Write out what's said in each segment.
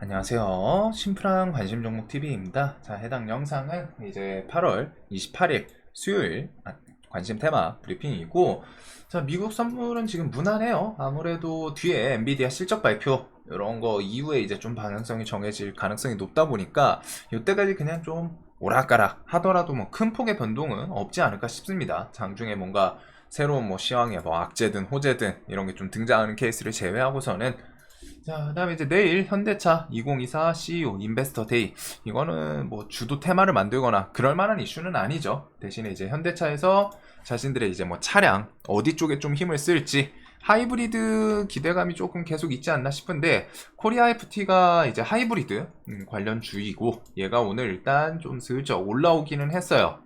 안녕하세요. 심플한 관심 종목 TV입니다. 자, 해당 영상은 이제 8월 28일 수요일 관심 테마 브리핑이고, 자, 미국 선물은 지금 무난해요. 아무래도 뒤에 엔비디아 실적 발표 이런 거 이후에 이제 좀 방향성이 정해질 가능성이 높다 보니까 이때까지 그냥 좀 오락가락 하더라도 뭐 큰 폭의 변동은 없지 않을까 싶습니다. 장중에 뭔가 새로운 뭐 시황의 뭐 악재든 호재든 이런 게 좀 등장하는 케이스를 제외하고서는, 자, 그다음에 이제 내일 현대차 2024 CEO 인베스터 데이, 이거는 뭐 주도 테마를 만들거나 그럴 만한 이슈는 아니죠. 대신에 이제 현대차에서 자신들의 이제 뭐 차량 어디 쪽에 좀 힘을 쓸지, 하이브리드 기대감이 조금 계속 있지 않나 싶은데, 코리아 FT가 이제 하이브리드 관련 주이고, 얘가 오늘 일단 좀 슬쩍 올라오기는 했어요.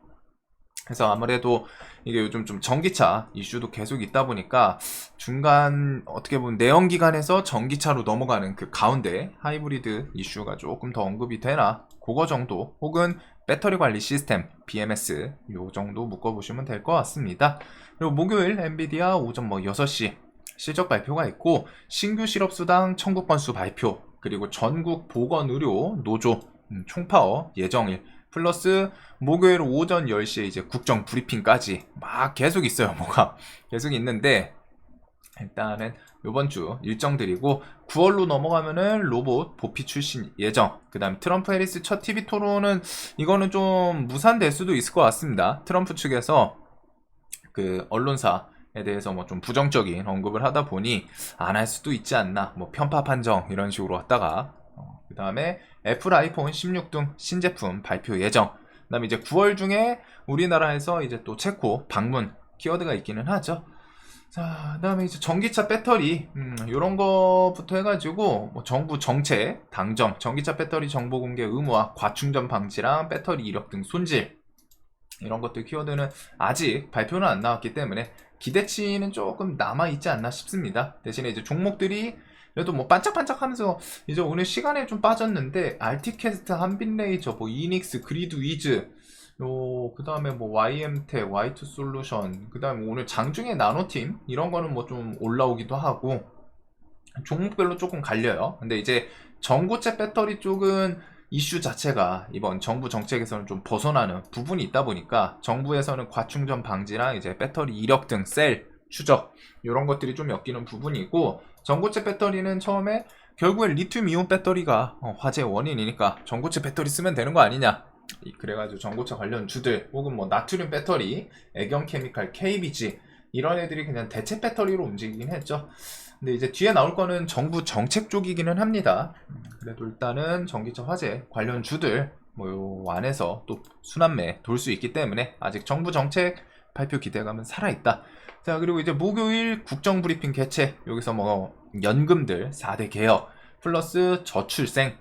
그래서 아무래도 이게 요즘 좀 전기차 이슈도 계속 있다 보니까 중간 어떻게 보면 내연기관에서 전기차로 넘어가는 그 가운데 하이브리드 이슈가 조금 더 언급이 되나, 그거 정도, 혹은 배터리 관리 시스템 BMS 요 정도 묶어보시면 될 것 같습니다. 그리고 목요일 엔비디아 오전 뭐 6시 실적 발표가 있고, 신규 실업수당 청구 건수 발표, 그리고 전국 보건의료 노조 총파업 예정일, 플러스 목요일 오전 10시에 이제 국정 브리핑까지 막 계속 있어요. 뭐가 계속 있는데, 일단은 요번 주 일정들이고, 9월로 넘어가면은 로봇 보피 출신 예정. 그 다음 트럼프 해리스 첫 TV 토론은 이거는 좀 무산될 수도 있을 것 같습니다. 트럼프 측에서 그 언론사에 대해서 뭐 좀 부정적인 언급을 하다 보니 안 할 수도 있지 않나, 뭐 편파 판정 이런 식으로 왔다가, 그 다음에 애플 아이폰 16 등 신제품 발표 예정. 그 다음에 이제 9월 중에 우리나라에서 이제 또 체코 방문 키워드가 있기는 하죠. 자, 그 다음에 이제 전기차 배터리, 요런 거부터 해가지고, 뭐 정부 정책, 당정, 전기차 배터리 정보 공개 의무화, 과충전 방지랑 배터리 이력 등 손질, 이런 것들 키워드는 아직 발표는 안 나왔기 때문에 기대치는 조금 남아있지 않나 싶습니다. 대신에 이제 종목들이 그래도 뭐 반짝반짝하면서, 이제 오늘 시간에 좀 빠졌는데 알티캐스트, 한빛레이저, 뭐 이닉스, 그리드 위즈, 그 다음에 뭐 YM텍, Y2 솔루션, 그 다음에 오늘 장중에 나노팀 이런 거는 뭐 좀 올라오기도 하고, 종목별로 조금 갈려요. 근데 이제 전고체 배터리 쪽은 이슈 자체가 이번 정부 정책에서는 좀 벗어나는 부분이 있다 보니까, 정부에서는 과충전 방지랑 이제 배터리 이력 등 셀 추적 이런 것들이 좀 엮이는 부분이고, 전고체 배터리는 처음에 결국엔 리튬 이온 배터리가 화재의 원인이니까 전고체 배터리 쓰면 되는 거 아니냐, 그래가지고 전고체 관련 주들, 혹은 뭐 나트륨 배터리, 애경 케미칼, KBG 이런 애들이 그냥 대체 배터리로 움직이긴 했죠. 근데 이제 뒤에 나올 거는 정부 정책 쪽이기는 합니다. 그래도 일단은 전기차 화재 관련 주들 뭐 요 안에서 또 순환매 돌 수 있기 때문에 아직 정부 정책 발표 기대감은 살아있다. 자, 그리고 이제 목요일 국정 브리핑 개최, 여기서 뭐 연금들 4대 개혁 플러스 저출생,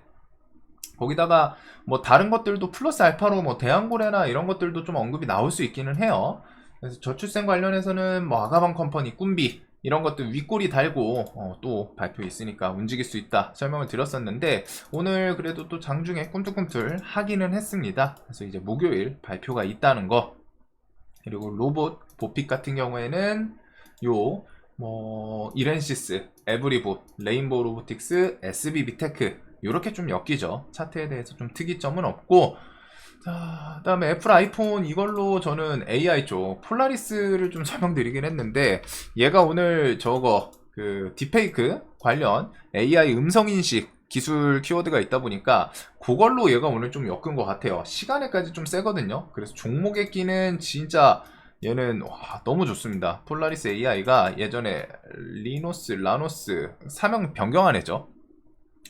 거기다가 뭐 다른 것들도 플러스 알파로 뭐 대한고래나 이런 것들도 좀 언급이 나올 수 있기는 해요. 그래서 저출생 관련해서는 뭐 아가방 컴퍼니, 꿈비 이런 것들 윗꼬리 달고 또 발표 있으니까 움직일 수 있다 설명을 드렸었는데, 오늘 그래도 또 장중에 꿈틀꿈틀 하기는 했습니다. 그래서 이제 목요일 발표가 있다는 거. 그리고 로봇 보픽 같은 경우에는 요 뭐 이렌시스, 에브리봇, 레인보우 로보틱스, SBB테크 요렇게 좀 엮이죠. 차트에 대해서 좀 특이점은 없고, 자, 그다음에 애플 아이폰, 이걸로 저는 AI 쪽 폴라리스를 좀 설명드리긴 했는데, 얘가 오늘 저거 그 딥페이크 관련 AI 음성 인식 기술 키워드가 있다 보니까 그걸로 얘가 오늘 좀 엮은 것 같아요. 시간에까지 좀 세거든요. 그래서 종목에 끼는 진짜 얘는 와, 너무 좋습니다. 폴라리스 AI가 예전에 리노스, 라노스 사명 변경한 애죠.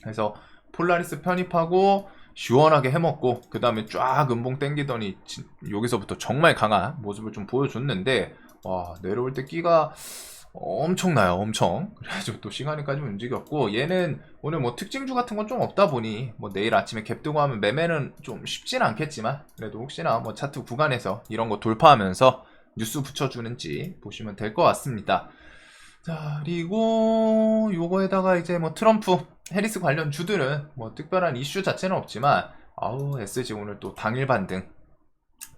그래서 폴라리스 편입하고 시원하게 해먹고, 그 다음에 쫙 음봉 땡기더니 여기서부터 정말 강한 모습을 좀 보여줬는데, 와, 내려올 때 끼가 엄청나요, 엄청. 그래가지고 또 시간에까지 움직였고, 얘는 오늘 뭐 특징주 같은 건 좀 없다 보니 뭐 내일 아침에 갭 뜨고 하면 매매는 좀 쉽진 않겠지만, 그래도 혹시나 뭐 차트 구간에서 이런 거 돌파하면서 뉴스 붙여주는지 보시면 될 것 같습니다. 자, 그리고 요거에다가 이제 뭐 트럼프 해리스 관련 주들은 뭐 특별한 이슈 자체는 없지만, 아우, SG 오늘 또 당일 반등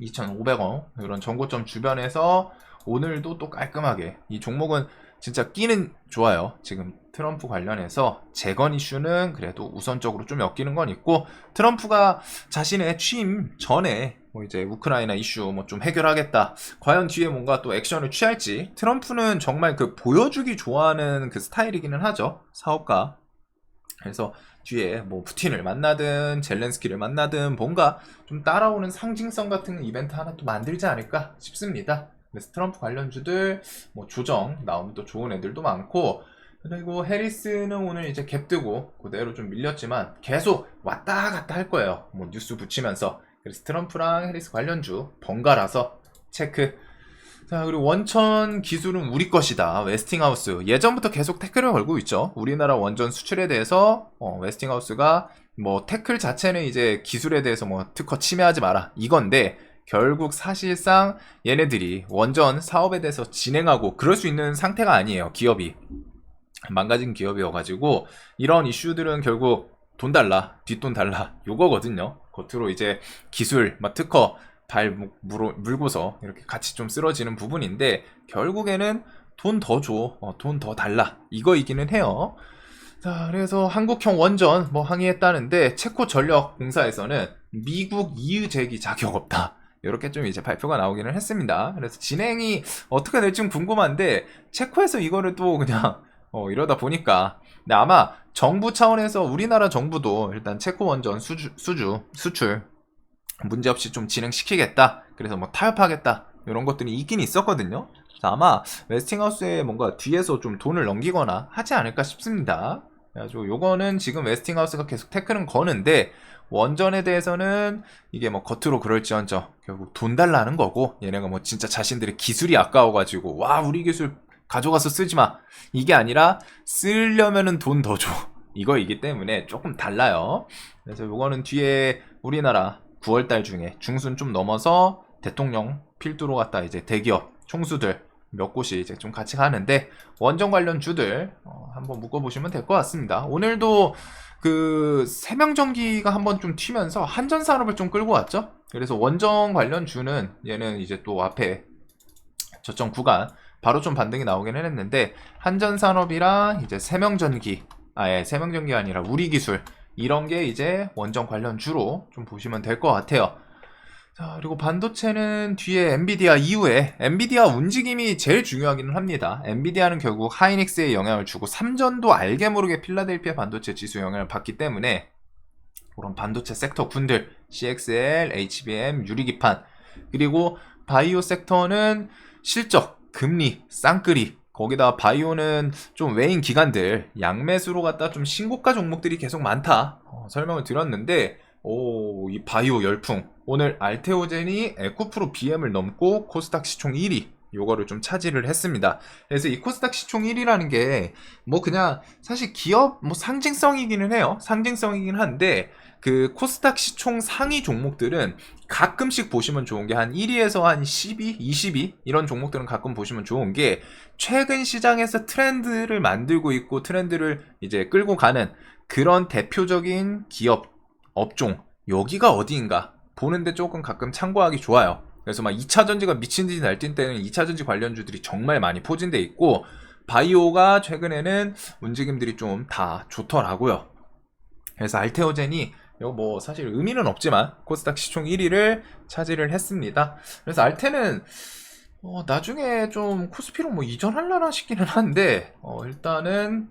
2,500원 이런 전고점 주변에서 오늘도 또 깔끔하게, 이 종목은 진짜 끼는 좋아요. 지금 트럼프 관련해서 재건 이슈는 그래도 우선적으로 좀 엮이는 건 있고, 트럼프가 자신의 취임 전에 뭐 이제 우크라이나 이슈 뭐 좀 해결하겠다, 과연 뒤에 뭔가 또 액션을 취할지. 트럼프는 정말 그 보여주기 좋아하는 그 스타일이기는 하죠, 사업가. 그래서 뒤에 뭐 푸틴을 만나든 젤렌스키를 만나든 뭔가 좀 따라오는 상징성 같은 이벤트 하나 또 만들지 않을까 싶습니다. 그래서 트럼프 관련주들 뭐 조정 나오면 또 좋은 애들도 많고, 그리고 해리스는 오늘 이제 갭 뜨고 그대로 좀 밀렸지만 계속 왔다 갔다 할 거예요, 뭐 뉴스 붙이면서. 그래서 트럼프랑 해리스 관련주 번갈아서 체크. 자, 그리고 원천 기술은 우리 것이다, 웨스팅하우스. 예전부터 계속 태클을 걸고 있죠. 우리나라 원전 수출에 대해서 웨스팅하우스가 뭐 태클 자체는 이제 기술에 대해서 뭐 특허 침해하지 마라 이건데, 결국 사실상 얘네들이 원전 사업에 대해서 진행하고 그럴 수 있는 상태가 아니에요. 기업이 망가진 기업이어가지고 이런 이슈들은 결국 돈 달라, 뒷돈 달라 요거거든요. 겉으로 이제 기술 막 특허 발 물고서 이렇게 같이 좀 쓰러지는 부분인데, 결국에는 돈 더 줘, 돈 더 달라 이거이기는 해요. 자, 그래서 한국형 원전 뭐 항의했다는데, 체코 전력 공사에서는 미국 이의 제기 자격 없다, 이렇게 좀 이제 발표가 나오기는 했습니다. 그래서 진행이 어떻게 될지 궁금한데, 체코에서 이거를 또 그냥 이러다 보니까. 근데 아마 정부 차원에서 우리나라 정부도 일단 체코 원전 수출 문제없이 좀 진행시키겠다, 그래서 뭐 타협하겠다, 이런 것들이 있긴 있었거든요. 아마 웨스팅하우스에 뭔가 뒤에서 좀 돈을 넘기거나 하지 않을까 싶습니다. 그래가지고 요거는 지금 웨스팅하우스가 계속 태클은 거는데, 원전에 대해서는 이게 뭐 겉으로 그럴지언정 결국 돈 달라는 거고, 얘네가 뭐 진짜 자신들의 기술이 아까워가지고 와 우리 기술 가져가서 쓰지마 이게 아니라, 쓰려면은 돈 더 줘 이거이기 때문에 조금 달라요. 그래서 요거는 뒤에 우리나라 9월달 중에 중순 좀 넘어서 대통령 필두로 갔다 이제 대기업 총수들 몇 곳이 이제 좀 같이 가는데, 원전 관련 주들 한번 묶어보시면 될 것 같습니다. 오늘도 그 세명전기가 한번 좀 튀면서 한전산업을 좀 끌고 왔죠. 그래서 원전 관련 주는 얘는 이제 또 앞에 저점 구간 바로 좀 반등이 나오긴 했는데, 한전산업이랑 이제 세명전기, 아예 세명전기가 아니라 우리기술, 이런 게 이제 원전 관련 주로 좀 보시면 될 것 같아요. 자, 그리고 반도체는 뒤에 엔비디아 이후에, 엔비디아 움직임이 제일 중요하기는 합니다. 엔비디아는 결국 하이닉스에 영향을 주고, 삼전도 알게 모르게 필라델피아 반도체 지수 영향을 받기 때문에 그런 반도체 섹터 군들 CXL, HBM, 유리기판, 그리고 바이오 섹터는 실적, 금리, 쌍끌이, 거기다 바이오는 좀 외인 기관들 양매수로 갖다 좀 신고가 종목들이 계속 많다, 설명을 드렸는데, 이 바이오 열풍. 오늘 알테오젠이 에코프로 BM을 넘고 코스닥 시총 1위 요거를 좀 차지를 했습니다. 그래서 이 코스닥 시총 1위라는 게 뭐 그냥 사실 기업 뭐 상징성이기는 해요. 상징성이긴 한데, 그 코스닥 시총 상위 종목들은 가끔씩 보시면 좋은 게 한 1위에서 한 12, 20위 이런 종목들은 가끔 보시면 좋은 게, 최근 시장에서 트렌드를 만들고 있고 트렌드를 이제 끌고 가는 그런 대표적인 기업 업종, 여기가 어디인가 보는데 조금 가끔 참고하기 좋아요. 그래서 막 2차전지가 미친듯이 날뛴 때는 2차전지 관련주들이 정말 많이 포진돼 있고, 바이오가 최근에는 움직임들이 좀 다 좋더라고요. 그래서 알테오젠이 이거 뭐 사실 의미는 없지만 코스닥 시총 1위를 차지를 했습니다. 그래서 알테는 나중에 좀 코스피로 뭐 이전하려나 싶기는 한데, 일단은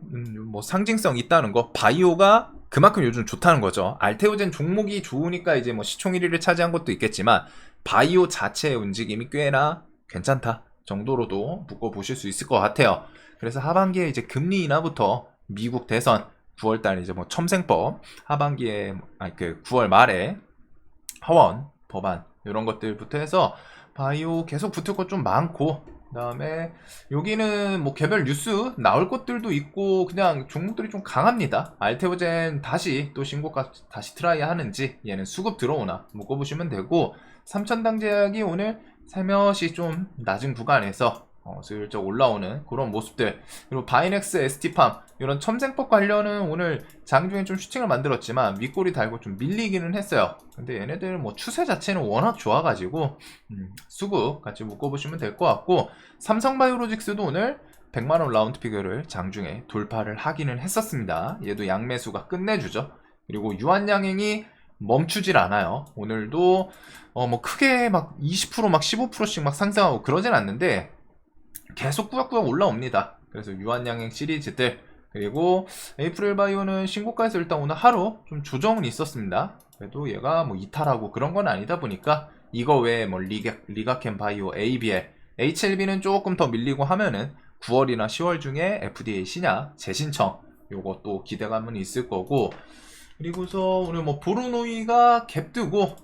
뭐 상징성 있다는 거, 바이오가 그만큼 요즘 좋다는 거죠. 알테오젠 종목이 좋으니까 이제 뭐 시총 1위를 차지한 것도 있겠지만, 바이오 자체의 움직임이 꽤나 괜찮다 정도로도 묶어보실 수 있을 것 같아요. 그래서 하반기에 이제 금리 인하부터 미국 대선, 9월달 이제 뭐 첨생법, 하반기에 그 9월 말에 하원 법안 이런 것들부터 해서 바이오 계속 붙을 것 좀 많고, 그 다음에 여기는 뭐 개별 뉴스 나올 것들도 있고 그냥 종목들이 좀 강합니다. 알테오젠 다시 또 신고가 다시 트라이 하는지, 얘는 수급 들어오나 묶어보시면 되고, 삼천당 제약이 오늘 살며시 좀 낮은 구간에서 슬쩍 올라오는 그런 모습들, 그리고 바이넥스, ST팜 이런 첨생법 관련은 오늘 장중에 좀 슈팅을 만들었지만 윗골이 달고 좀 밀리기는 했어요. 근데 얘네들 뭐 추세 자체는 워낙 좋아가지고 수급 같이 묶어보시면 될 것 같고, 삼성바이오로직스도 오늘 100만원 라운드 피겨를 장중에 돌파를 하기는 했었습니다. 얘도 양매수가 끝내주죠. 그리고 유한양행이 멈추질 않아요. 오늘도 뭐 크게 막 20% 막 15%씩 막 상승하고 그러진 않는데 계속 꾸역꾸역 올라옵니다. 그래서 유한양행 시리즈들, 그리고 에이프릴 바이오는 신고가에서 일단 오늘 하루 좀 조정은 있었습니다. 그래도 얘가 뭐 이탈하고 그런 건 아니다 보니까 이거 외에 뭐 리가켄 바이오, ABL, HLB는 조금 더 밀리고 하면은 9월이나 10월 중에 FDA 신약 재신청 요것도 기대감은 있을 거고, 그리고서 오늘 뭐 보르노이가 갭 뜨고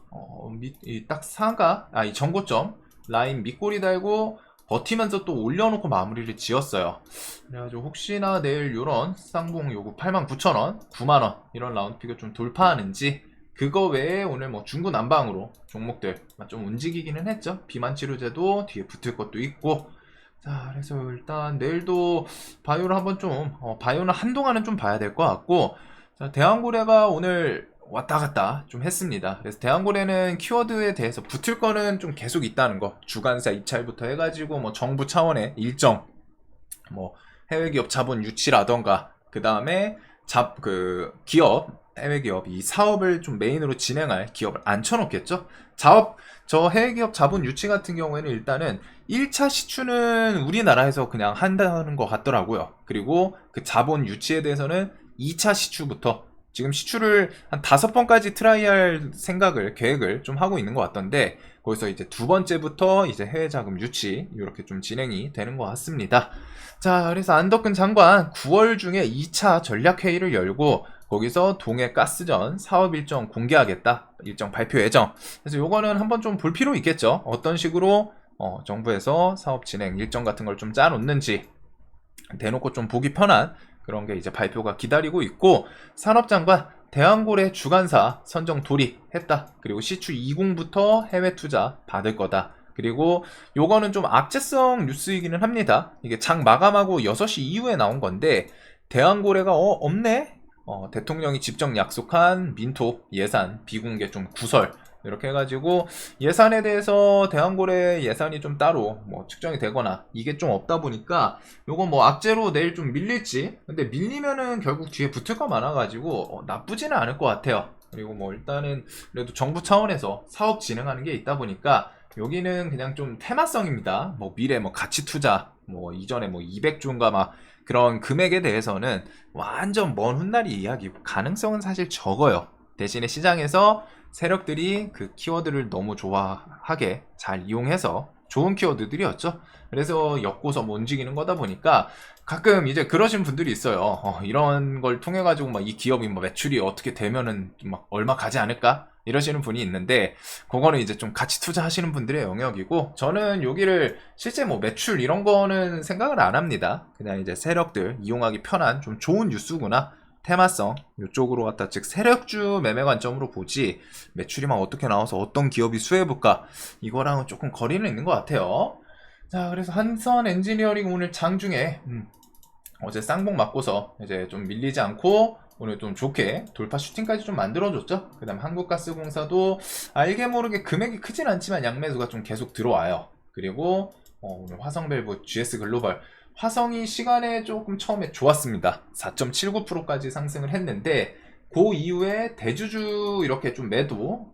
딱 상가 이 전고점 라인 밑꼬리 달고 버티면서 또 올려놓고 마무리를 지었어요. 그래가지고 혹시나 내일 요런 쌍봉 요거 89,000원, 9만원 이런 라운드 픽을 좀 돌파하는지, 그거 외에 오늘 뭐 중구난방으로 종목들 좀 움직이기는 했죠. 비만치료제도 뒤에 붙을 것도 있고. 자, 그래서 일단 내일도 바이오를 한번 좀 바이오는 한동안은 좀 봐야 될 것 같고, 자, 대왕고래가 오늘 왔다 갔다 좀 했습니다. 그래서 대왕고래는 키워드에 대해서 붙을 거는 좀 계속 있다는 거, 주간사 입찰부터 해가지고 뭐 정부 차원의 일정, 뭐 해외 기업 자본 유치라던가, 그 다음에 기업, 해외 기업 이 사업을 좀 메인으로 진행할 기업을 앉혀놓겠죠. 저 해외 기업 자본 유치 같은 경우에는 일단은 1차 시추는 우리나라에서 그냥 한다는 것 같더라고요. 그리고 그 자본 유치에 대해서는 2차 시추부터 지금 시추를 한 5번까지 트라이할 계획을 좀 하고 있는 것 같던데, 거기서 이제 두 번째부터 이제 해외 자금 유치 이렇게 좀 진행이 되는 것 같습니다. 자, 그래서 안덕근 장관 9월 중에 2차 전략회의를 열고 거기서 동해 가스전 사업 일정 공개하겠다, 일정 발표 예정. 그래서 요거는 한번 좀 볼 필요 있겠죠. 어떤 식으로 정부에서 사업 진행 일정 같은 걸 좀 짜놓는지 대놓고 좀 보기 편한 그런 게 이제 발표가 기다리고 있고, 산업장관 대왕고래 주간사 선정 돌입했다. 그리고 시추 20부터 해외 투자 받을 거다. 그리고 요거는 좀 악재성 뉴스이기는 합니다. 이게 장 마감하고 6시 이후에 나온 건데, 대왕고래가 없네? 대통령이 직접 약속한 민톡 예산 비공개 좀 구설 이렇게 해가지고 예산에 대해서 대왕고래 예산이 좀 따로 뭐 측정이 되거나 이게 좀 없다 보니까 요거 뭐 악재로 내일 좀 밀릴지, 근데 밀리면은 결국 뒤에 붙을 거 많아가지고 나쁘지는 않을 것 같아요. 그리고 뭐 일단은 그래도 정부 차원에서 사업 진행하는 게 있다 보니까 여기는 그냥 좀 테마성입니다. 뭐 미래 뭐 가치 투자 뭐 이전에 뭐 200조인가 막 그런 금액에 대해서는 완전 먼 훗날이 이야기고 가능성은 사실 적어요. 대신에 시장에서 세력들이 그 키워드를 너무 좋아하게 잘 이용해서 좋은 키워드들이었죠. 그래서 엮고서 뭐 움직이는 거다 보니까 가끔 이제 그러신 분들이 있어요. 이런 걸 통해 가지고 막 이 기업이 뭐 매출이 어떻게 되면은 막 얼마 가지 않을까? 이러시는 분이 있는데, 그거는 이제 좀 같이 투자하시는 분들의 영역이고, 저는 여기를 실제 뭐 매출 이런 거는 생각을 안 합니다. 그냥 이제 세력들 이용하기 편한 좀 좋은 뉴스구나, 테마성 이쪽으로 갖다 즉 세력주 매매 관점으로 보지, 매출이 막 어떻게 나와서 어떤 기업이 수혜볼까 이거랑은 조금 거리는 있는 것 같아요. 자, 그래서 한선 엔지니어링 오늘 장중에 어제 쌍봉 맞고서 이제 좀 밀리지 않고 오늘 좀 좋게 돌파 슈팅까지 좀 만들어줬죠. 그 다음 한국가스공사도 알게 모르게 금액이 크진 않지만 양매수가 좀 계속 들어와요. 그리고 오늘 화성밸브 GS글로벌, 화성이 시간에 조금 처음에 좋았습니다. 4.79%까지 상승을 했는데 그 이후에 대주주 이렇게 좀 매도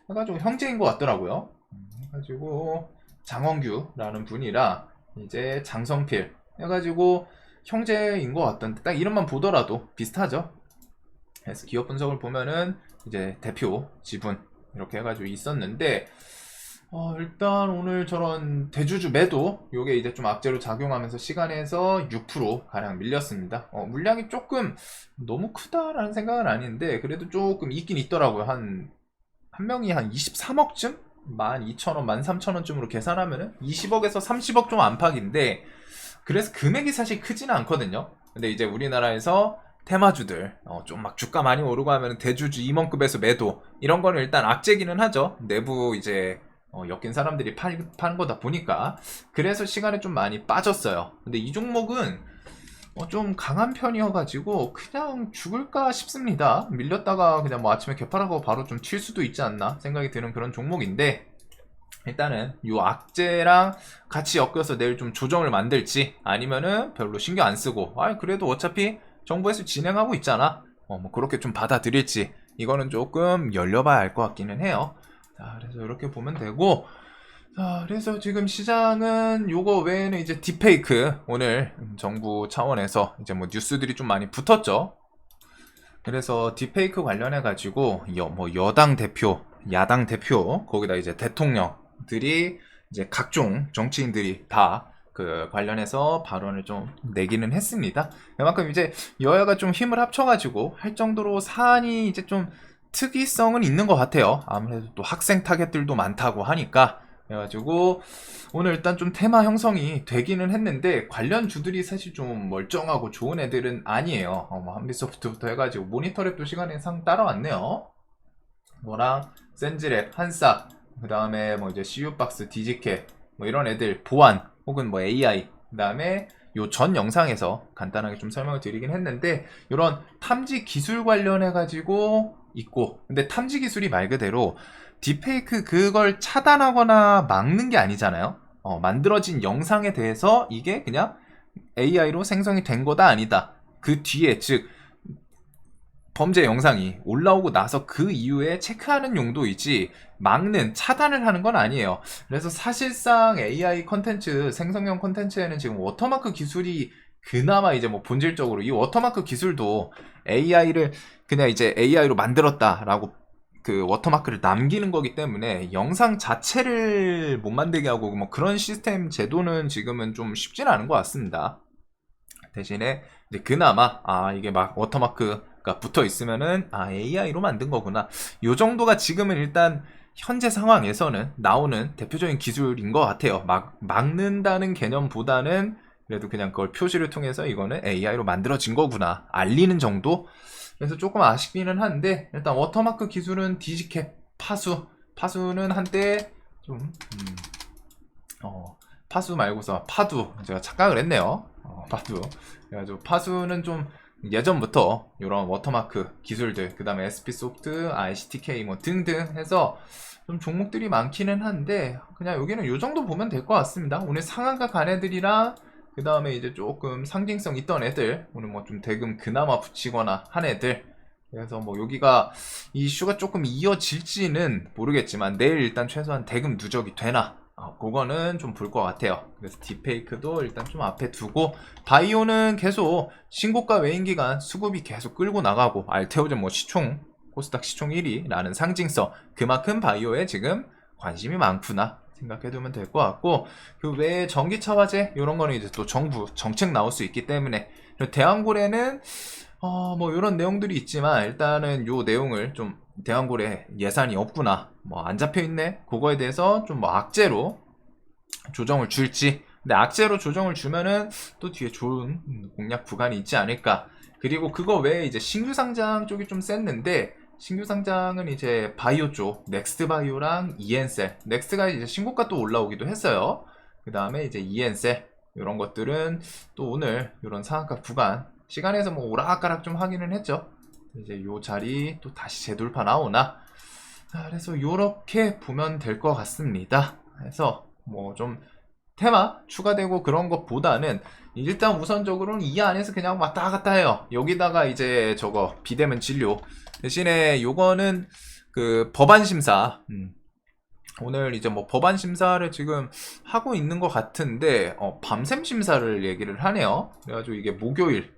해가지고 형제인 것 같더라고요. 해가지고 장원규라는 분이랑 이제 장성필 해가지고 형제인 것 같던데, 딱 이름만 보더라도 비슷하죠. 그래서 기업 분석을 보면은 이제 대표 지분 이렇게 해가지고 있었는데, 일단 오늘 저런 대주주 매도 요게 이제 좀 악재로 작용하면서 시간에서 6% 가량 밀렸습니다. 물량이 조금 너무 크다라는 생각은 아닌데 그래도 조금 있긴 있더라고요. 한 명이 한 23억쯤? 12,000원, 13,000원쯤으로 계산하면은 20억에서 30억 좀 안팎인데, 그래서 금액이 사실 크지는 않거든요. 근데 이제 우리나라에서 테마주들 좀 막 주가 많이 오르고 하면 대주주 임원급에서 매도 이런 거는 일단 악재기는 하죠. 내부 이제 엮인 사람들이 파는 거다 보니까. 그래서 시간에 좀 많이 빠졌어요. 근데 이 종목은 좀 강한 편이어가지고 그냥 죽을까 싶습니다. 밀렸다가 그냥 뭐 아침에 개팔하고 바로 좀 튈 수도 있지 않나 생각이 드는 그런 종목인데, 일단은 요 악재랑 같이 엮여서 내일 좀 조정을 만들지, 아니면은 별로 신경 안 쓰고 그래도 어차피 정부에서 진행하고 있잖아, 뭐 그렇게 좀 받아들일지, 이거는 조금 열려봐야 할 것 같기는 해요. 자, 그래서 이렇게 보면 되고, 자, 그래서 지금 시장은 요거 외에는 이제 딥페이크, 오늘 정부 차원에서 이제 뭐 뉴스들이 좀 많이 붙었죠. 그래서 딥페이크 관련해 가지고 뭐 여당 대표, 야당 대표, 거기다 이제 대통령들이, 이제 각종 정치인들이 다 그 관련해서 발언을 좀 내기는 했습니다. 그만큼 이제 여야가 좀 힘을 합쳐가지고 할 정도로 사안이 이제 좀 특이성은 있는 것 같아요. 아무래도 또 학생 타겟들도 많다고 하니까. 그래가지고 오늘 일단 좀 테마 형성이 되기는 했는데, 관련 주들이 사실 좀 멀쩡하고 좋은 애들은 아니에요. 뭐 한빛소프트부터 해가지고 모니터랩도 시간에 상 따라왔네요. 뭐랑 센즈랩, 한싹, 그 다음에 뭐 이제 CU박스, 디지캡, 뭐 이런 애들, 보안 혹은 뭐 AI, 그 다음에 요 전 영상에서 간단하게 좀 설명을 드리긴 했는데, 이런 탐지 기술 관련해 가지고 있고, 근데 탐지 기술이 말 그대로 딥페이크 그걸 차단하거나 막는 게 아니잖아요. 만들어진 영상에 대해서 이게 그냥 AI로 생성이 된 거다 아니다, 그 뒤에, 즉 범죄 영상이 올라오고 나서 그 이후에 체크하는 용도이지 막는, 차단을 하는 건 아니에요. 그래서 사실상 AI 컨텐츠, 생성형 컨텐츠에는 지금 워터마크 기술이 그나마 이제 뭐 본질적으로, 이 워터마크 기술도 AI를 그냥 이제 AI로 만들었다라고 그 워터마크를 남기는 거기 때문에 영상 자체를 못 만들게 하고 뭐 그런 시스템 제도는 지금은 좀 쉽진 않은 것 같습니다. 대신에 이제 그나마 이게 막 워터마크가 붙어 있으면은 AI로 만든 거구나, 요 정도가 지금은 일단 현재 상황에서는 나오는 대표적인 기술인 것 같아요. 막는다는 개념보다는 그래도 그냥 그걸 표시를 통해서 이거는 AI로 만들어진 거구나 알리는 정도. 그래서 조금 아쉽기는 한데, 일단 워터마크 기술은 디지캡, 파수는 한때 좀 파수 말고서 파두, 제가 착각을 했네요. 파두. 그래가지고 파수는 좀 예전부터 이런 워터마크 기술들, 그 다음에 SP소프트, ICTK 뭐 등등 해서 좀 종목들이 많기는 한데, 그냥 여기는 요 정도 보면 될 것 같습니다. 오늘 상한가 간 애들이랑 그 다음에 이제 조금 상징성 있던 애들, 오늘 뭐 좀 대금 그나마 붙이거나 한 애들. 그래서 뭐 여기가 이슈가 조금 이어질지는 모르겠지만 내일 일단 최소한 대금 누적이 되나, 그거는 좀 볼 것 같아요. 그래서 딥페이크도 일단 좀 앞에 두고, 바이오는 계속 신고가 외인 기간 수급이 계속 끌고 나가고, 알테오젠 뭐 시총, 코스닥 시총 1위라는 상징성, 그만큼 바이오에 지금 관심이 많구나 생각해두면 될 것 같고, 그 외에 전기차 화재 이런 거는 이제 또 정부 정책 나올 수 있기 때문에, 대왕고래는 뭐 이런 내용들이 있지만 일단은 요 내용을 좀, 대왕고래 예산이 없구나, 뭐 안 잡혀 있네, 그거에 대해서 좀 뭐 악재로 조정을 줄지. 근데 악재로 조정을 주면은 또 뒤에 좋은 공략 구간이 있지 않을까. 그리고 그거 외에 이제 신규 상장 쪽이 좀 셌는데, 신규 상장은 이제 바이오 쪽, 넥스트 바이오랑 이엔셀. 넥스트가 이제 신고가 또 올라오기도 했어요. 그 다음에 이제 이엔셀, 이런 것들은 또 오늘 이런 상한가 구간 시간에서 뭐 오락가락 좀 하기는 했죠. 이제 요 자리 또 다시 재돌파 나오나. 그래서 요렇게 보면 될 것 같습니다. 그래서 뭐 좀 테마 추가되고 그런 것보다는 일단 우선적으로는 이 안에서 그냥 왔다 갔다 해요. 여기다가 이제 저거 비대면 진료 대신에 요거는 그 법안 심사, 오늘 이제 뭐 법안 심사를 지금 하고 있는 것 같은데, 밤샘 심사를 얘기를 하네요. 그래가지고 이게 목요일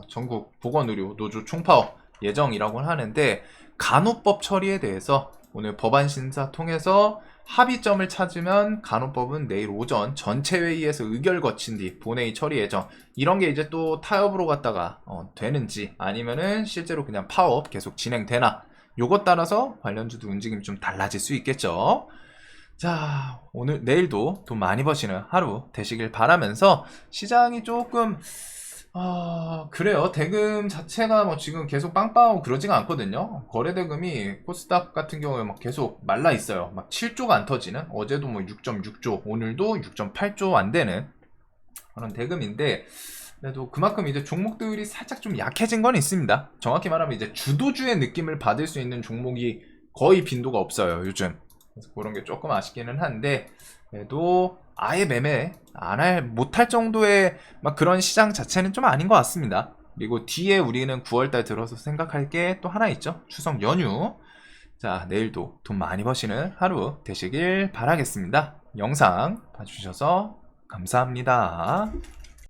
전국 보건의료 노조 총파업 예정이라고 하는데, 간호법 처리에 대해서 오늘 법안 심사 통해서 합의점을 찾으면 간호법은 내일 오전 전체 회의에서 의결 거친 뒤 본회의 처리 예정. 이런 게 이제 또 타협으로 갔다가 되는지, 아니면은 실제로 그냥 파업 계속 진행되나, 요것 따라서 관련주도 움직임이 좀 달라질 수 있겠죠. 자, 오늘 내일도 돈 많이 버시는 하루 되시길 바라면서, 시장이 조금 그래요. 대금 자체가 뭐 지금 계속 빵빵하고 그러지가 않거든요. 거래대금이 코스닥 같은 경우에 막 계속 말라 있어요. 막 7조가 안 터지는, 어제도 뭐 6.6조, 오늘도 6.8조 안 되는 그런 대금인데, 그래도 그만큼 이제 종목들이 살짝 좀 약해진 건 있습니다. 정확히 말하면 이제 주도주의 느낌을 받을 수 있는 종목이 거의 빈도가 없어요, 요즘. 그래서 그런 게 조금 아쉽기는 한데, 그래도 아예 매매 못할 정도의 막 그런 시장 자체는 좀 아닌 것 같습니다. 그리고 뒤에 우리는 9월달 들어서 생각할 게 또 하나 있죠. 추석 연휴. 자, 내일도 돈 많이 버시는 하루 되시길 바라겠습니다. 영상 봐주셔서 감사합니다.